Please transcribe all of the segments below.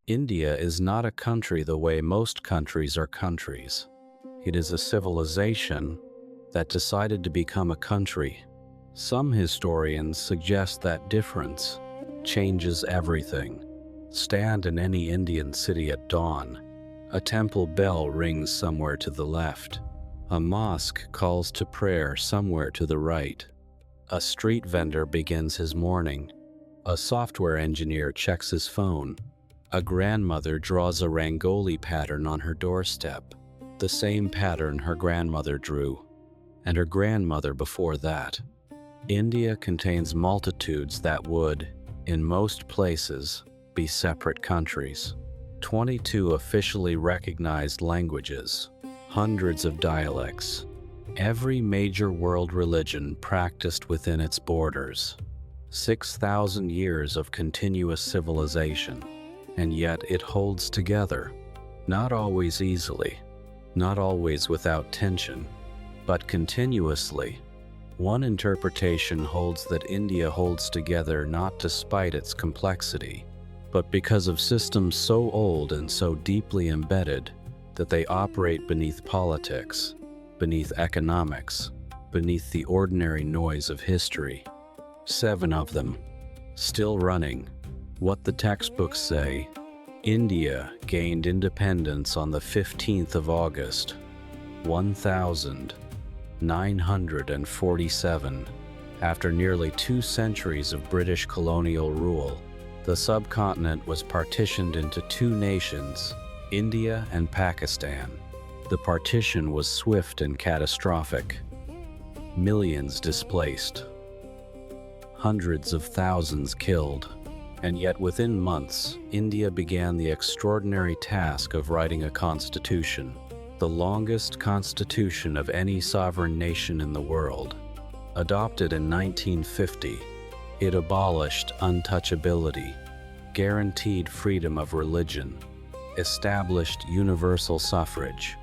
India is not a country the way most countries are countries. It is a civilization that decided to become a country. Some historians suggest that difference changes everything. Stand in any Indian city at dawn. A temple bell rings somewhere to the left. A mosque calls to prayer somewhere to the right. A street vendor begins his morning. A software engineer checks his phone. A grandmother draws a Rangoli pattern on her doorstep, the same pattern her grandmother drew, and her grandmother before that. India contains multitudes that would, in most places, be separate countries. 22 officially recognized languages, hundreds of dialects, every major world religion practiced within its borders, 6,000 years of continuous civilization. And yet it holds together, not always easily, not always without tension, but continuously. One interpretation holds that India holds together not despite its complexity, but because of systems so old and so deeply embedded that they operate beneath politics, beneath economics, beneath the ordinary noise of history. 7 of them, still running. What the textbooks say. India gained independence on the 15th of August, 1947. After nearly 2 centuries of British colonial rule, the subcontinent was partitioned into 2 nations, India and Pakistan. The partition was swift and catastrophic. Millions displaced. Hundreds of thousands killed. And yet within months, India began the extraordinary task of writing a constitution, the longest constitution of any sovereign nation in the world. Adopted in 1950, it abolished untouchability, guaranteed freedom of religion, established universal suffrage.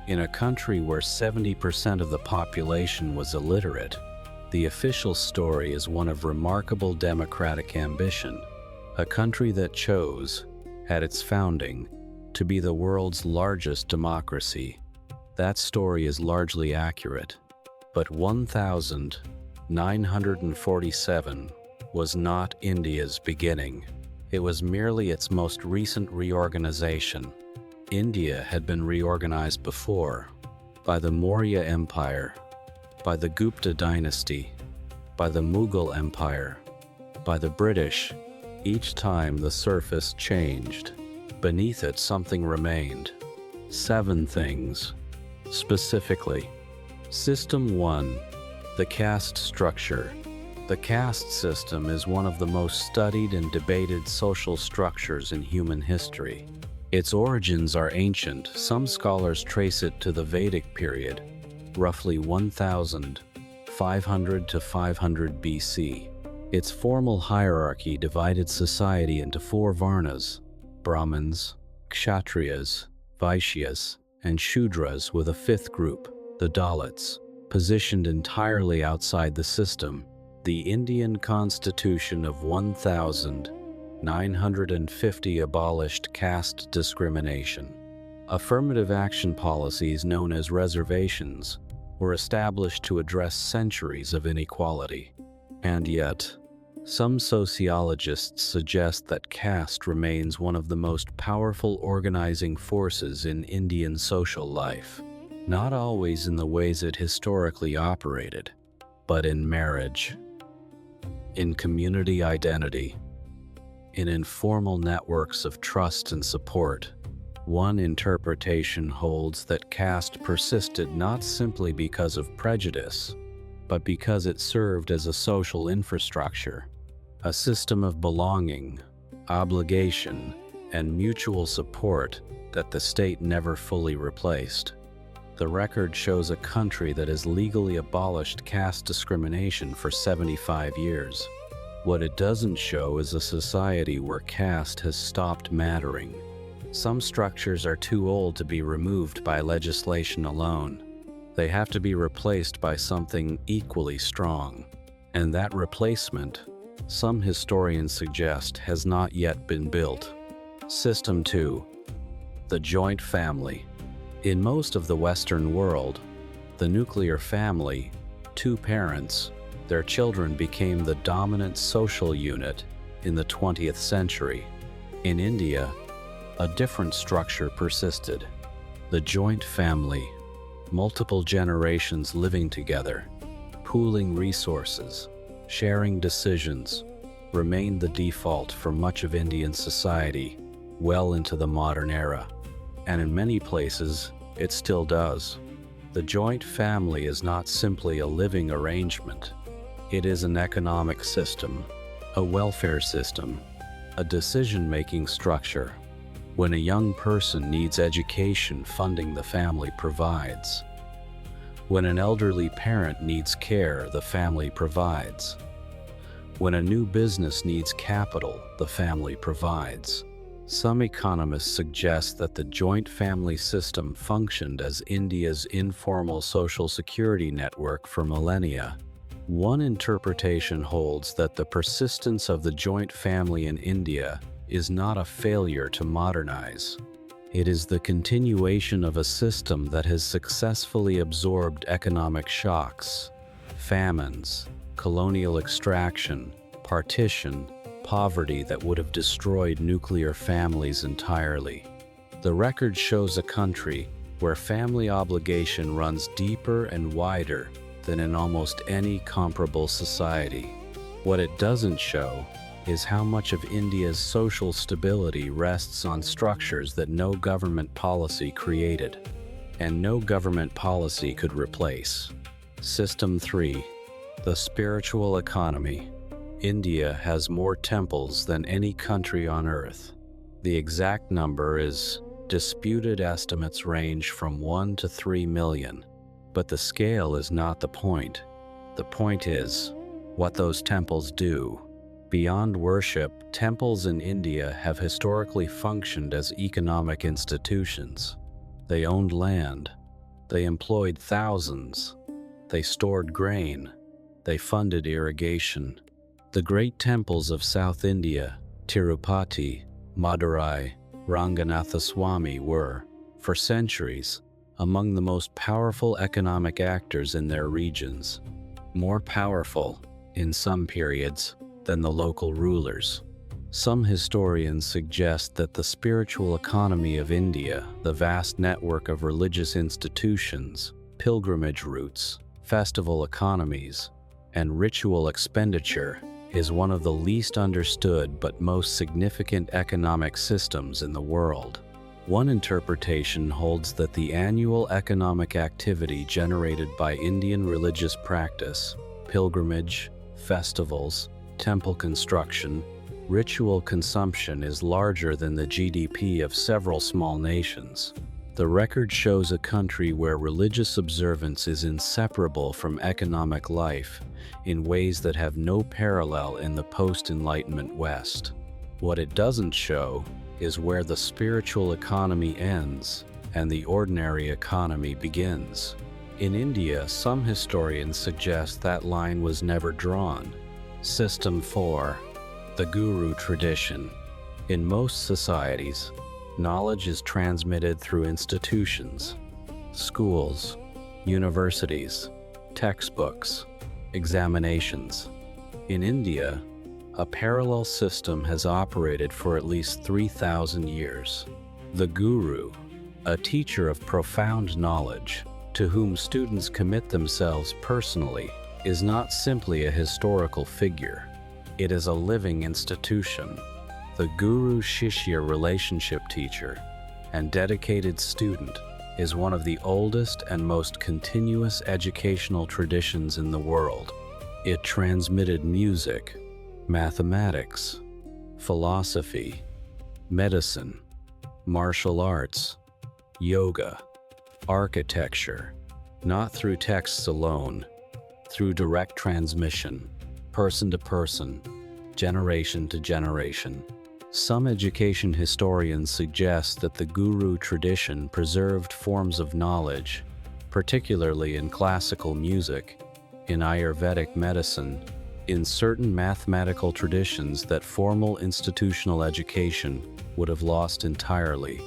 In a country where 70% of the population was illiterate, the official story is one of remarkable democratic ambition. A country that chose, at its founding, to be the world's largest democracy. That story is largely accurate. But 1947 was not India's beginning. It was merely its most recent reorganization. India had been reorganized before, by the Maurya Empire, by the Gupta dynasty, by the Mughal Empire, by the British. Each time the surface changed. Beneath it something remained. 7 things. Specifically, System 1, the caste structure. The caste system is one of the most studied and debated social structures in human history. Its origins are ancient. Some scholars trace it to the Vedic period, roughly 1500 to 500 BC. Its formal hierarchy divided society into 4 varnas: Brahmins, Kshatriyas, Vaishyas, and Shudras, with a 5th group, the Dalits, positioned entirely outside the system. The Indian Constitution of 1950 abolished caste discrimination. Affirmative action policies known as reservations were established to address centuries of inequality. And yet, some sociologists suggest that caste remains one of the most powerful organizing forces in Indian social life, not always in the ways it historically operated, but in marriage, in community identity, in informal networks of trust and support. One interpretation holds that caste persisted not simply because of prejudice, but because it served as a social infrastructure, a system of belonging, obligation, and mutual support that the state never fully replaced. The record shows a country that has legally abolished caste discrimination for 75 years. What it doesn't show is a society where caste has stopped mattering. Some structures are too old to be removed by legislation alone. They have to be replaced by something equally strong. And that replacement, some historians suggest, has not yet been built. System 2. The joint family. In most of the Western world, the nuclear family, two parents, their children became the dominant social unit in the 20th century. In India, a different structure persisted. The joint family, multiple generations living together, pooling resources, sharing decisions, remained the default for much of Indian society well into the modern era. And in many places, it still does. The joint family is not simply a living arrangement. It is an economic system, a welfare system, a decision-making structure. When a young person needs education, funding the family provides. When an elderly parent needs care, the family provides. When a new business needs capital, the family provides. Some economists suggest that the joint family system functioned as India's informal social security network for millennia. One interpretation holds that the persistence of the joint family in India is not a failure to modernize. It is the continuation of a system that has successfully absorbed economic shocks, famines, colonial extraction, partition, poverty that would have destroyed nuclear families entirely. The record shows a country where family obligation runs deeper and wider than in almost any comparable society. What it doesn't show is how much of India's social stability rests on structures that no government policy created, and no government policy could replace. System 3. The spiritual economy. India has more temples than any country on earth. The exact number is disputed. Estimates range from 1 to 3 million. But the scale is not the point. The point is what those temples do. Beyond worship, temples in India have historically functioned as economic institutions. They owned land. They employed thousands. They stored grain. They funded irrigation. The great temples of South India, Tirupati, Madurai, Ranganathaswamy were, for centuries, among the most powerful economic actors in their regions. More powerful, in some periods, than the local rulers. Some historians suggest that the spiritual economy of India, the vast network of religious institutions, pilgrimage routes, festival economies, and ritual expenditure, is one of the least understood but most significant economic systems in the world. One interpretation holds that the annual economic activity generated by Indian religious practice, pilgrimage, festivals, temple construction, ritual consumption is larger than the GDP of several small nations. The record shows a country where religious observance is inseparable from economic life in ways that have no parallel in the post-Enlightenment West. What it doesn't show is where the spiritual economy ends and the ordinary economy begins. In India, some historians suggest that line was never drawn. System 4. The Guru tradition. In most societies, knowledge is transmitted through institutions, schools, universities, textbooks, examinations. In India, a parallel system has operated for at least 3,000 years. The Guru, a teacher of profound knowledge, to whom students commit themselves personally, is not simply a historical figure. It is a living institution. The Guru-Shishya relationship teacher and dedicated student is one of the oldest and most continuous educational traditions in the world. It transmitted music, mathematics, philosophy, medicine, martial arts, yoga, architecture, not through texts alone, through direct transmission, person to person, generation to generation. Some education historians suggest that the Guru tradition preserved forms of knowledge, particularly in classical music, in Ayurvedic medicine, in certain mathematical traditions, that formal institutional education would have lost entirely.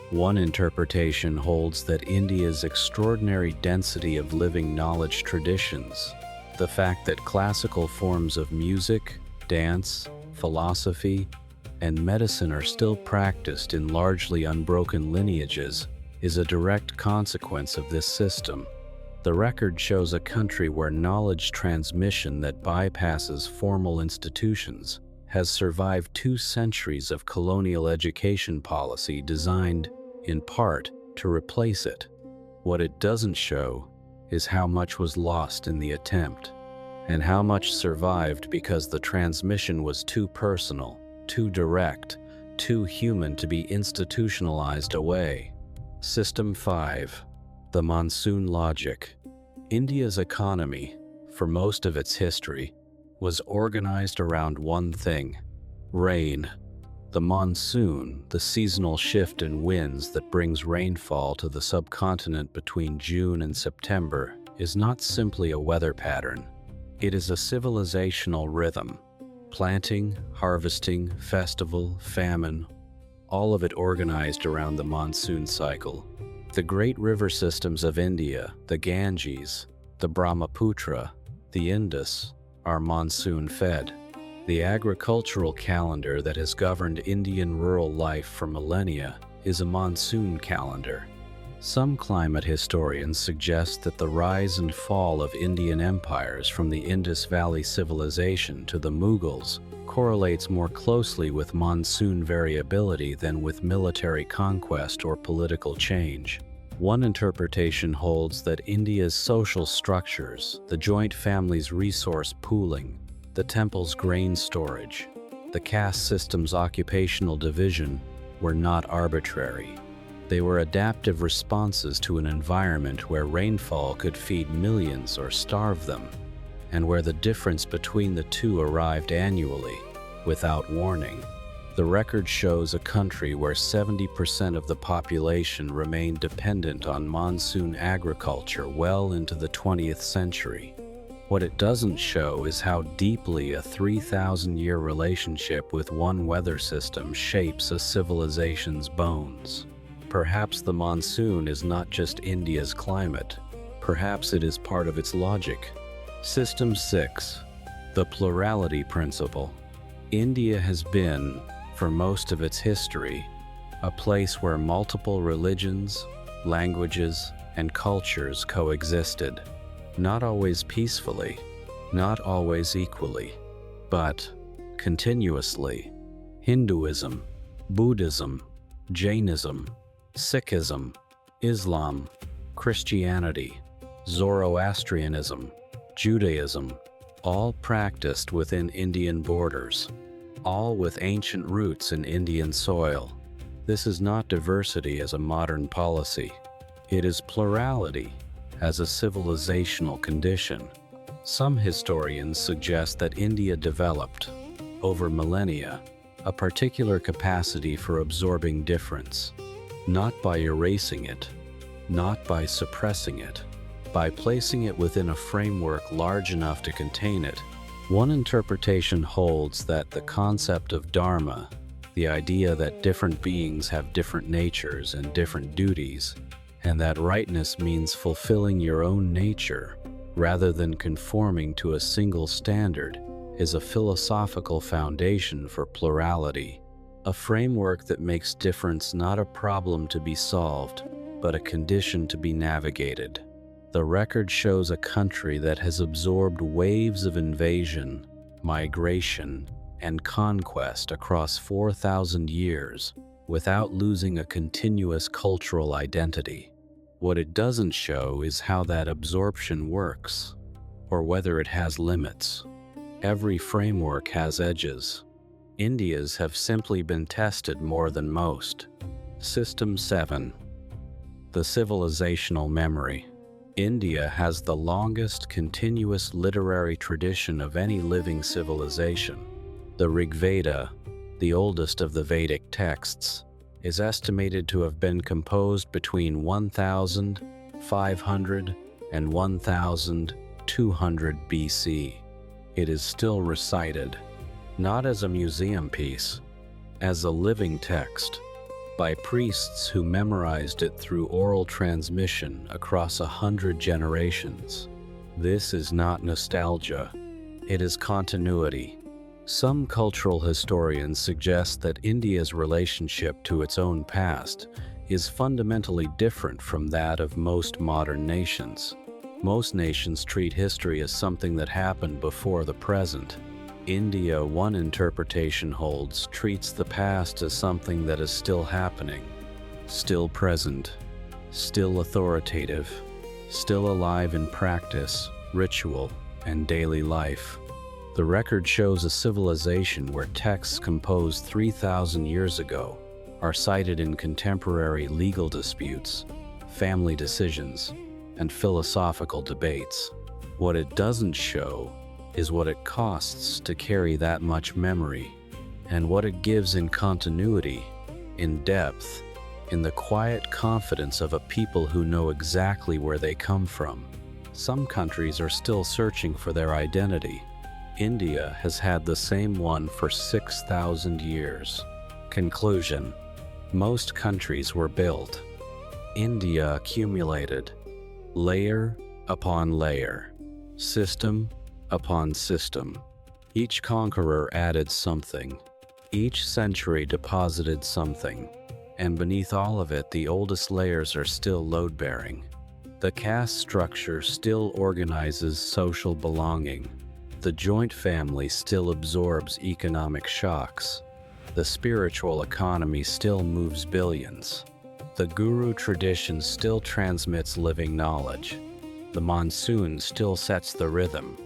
One interpretation holds that India's extraordinary density of living knowledge traditions, the fact that classical forms of music, dance, philosophy, and medicine are still practiced in largely unbroken lineages, is a direct consequence of this system. The record shows a country where knowledge transmission that bypasses formal institutions has survived 2 centuries of colonial education policy designed, in part, to replace it. What it doesn't show is how much was lost in the attempt, and how much survived because the transmission was too personal, too direct, too human to be institutionalized away. System 5. The monsoon logic. India's economy, for most of its history, was organized around one thing: rain. The monsoon, the seasonal shift in winds that brings rainfall to the subcontinent between June and September, is not simply a weather pattern. It is a civilizational rhythm. Planting, harvesting, festival, famine, all of it organized around the monsoon cycle. The great river systems of India, the Ganges, the Brahmaputra, the Indus, are monsoon-fed. The agricultural calendar that has governed Indian rural life for millennia is a monsoon calendar. Some climate historians suggest that the rise and fall of Indian empires from the Indus Valley civilization to the Mughals correlates more closely with monsoon variability than with military conquest or political change. One interpretation holds that India's social structures, the joint family's resource pooling, the temple's grain storage, the caste system's occupational division, were not arbitrary. They were adaptive responses to an environment where rainfall could feed millions or starve them, and where the difference between the two arrived annually, without warning. The record shows a country where 70% of the population remained dependent on monsoon agriculture well into the 20th century. What it doesn't show is how deeply a 3,000-year relationship with one weather system shapes a civilization's bones. Perhaps the monsoon is not just India's climate. Perhaps it is part of its logic. System 6. The plurality principle. India has been, for most of its history, a place where multiple religions, languages, and cultures coexisted. Not always peacefully, not always equally, but continuously. Hinduism, Buddhism, Jainism, Sikhism, Islam, Christianity, Zoroastrianism, Judaism, all practiced within Indian borders, all with ancient roots in Indian soil. This is not diversity as a modern policy. It is plurality as a civilizational condition. Some historians suggest that India developed, over millennia, a particular capacity for absorbing difference, not by erasing it, not by suppressing it, by placing it within a framework large enough to contain it. One interpretation holds that the concept of dharma, the idea that different beings have different natures and different duties, and that rightness means fulfilling your own nature rather than conforming to a single standard, is a philosophical foundation for plurality, a framework that makes difference not a problem to be solved, but a condition to be navigated. The record shows a country that has absorbed waves of invasion, migration, and conquest across 4,000 years without losing a continuous cultural identity. What it doesn't show is how that absorption works, or whether it has limits. Every framework has edges. India's have simply been tested more than most. System 7. The civilizational memory. India has the longest continuous literary tradition of any living civilization. The Rig Veda, the oldest of the Vedic texts, is estimated to have been composed between 1,500 and 1,200 BC. It is still recited, not as a museum piece, as a living text by priests who memorized it through oral transmission across 100 generations. This is not nostalgia, it is continuity. Some cultural historians suggest that India's relationship to its own past is fundamentally different from that of most modern nations. Most nations treat history as something that happened before the present. India, one interpretation holds, treats the past as something that is still happening, still present, still authoritative, still alive in practice, ritual, and daily life. The record shows a civilization where texts composed 3,000 years ago are cited in contemporary legal disputes, family decisions, and philosophical debates. What it doesn't show is what it costs to carry that much memory, and what it gives in continuity, in depth, in the quiet confidence of a people who know exactly where they come from. Some countries are still searching for their identity. India has had the same one for 6,000 years. Conclusion: most countries were built. India accumulated, layer upon layer, system upon system. Each conqueror added something. Each century deposited something. And beneath all of it, the oldest layers are still load-bearing. The caste structure still organizes social belonging. The joint family still absorbs economic shocks. The spiritual economy still moves billions. The guru tradition still transmits living knowledge. The monsoon still sets the rhythm.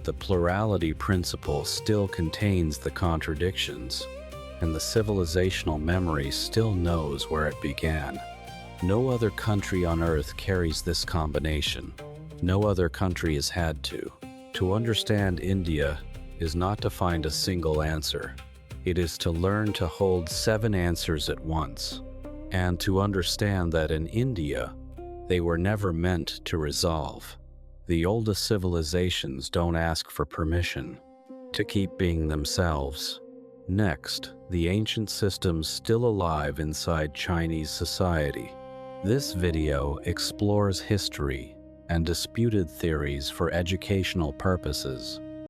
The plurality principle still contains the contradictions, and the civilizational memory still knows where it began. No other country on earth carries this combination. No other country has had to. To understand India is not to find a single answer. It is to learn to hold 7 answers at once, and to understand that in India, they were never meant to resolve. The oldest civilizations don't ask for permission to keep being themselves. Next, the ancient systems still alive inside Chinese society. This video explores history and disputed theories for educational purposes.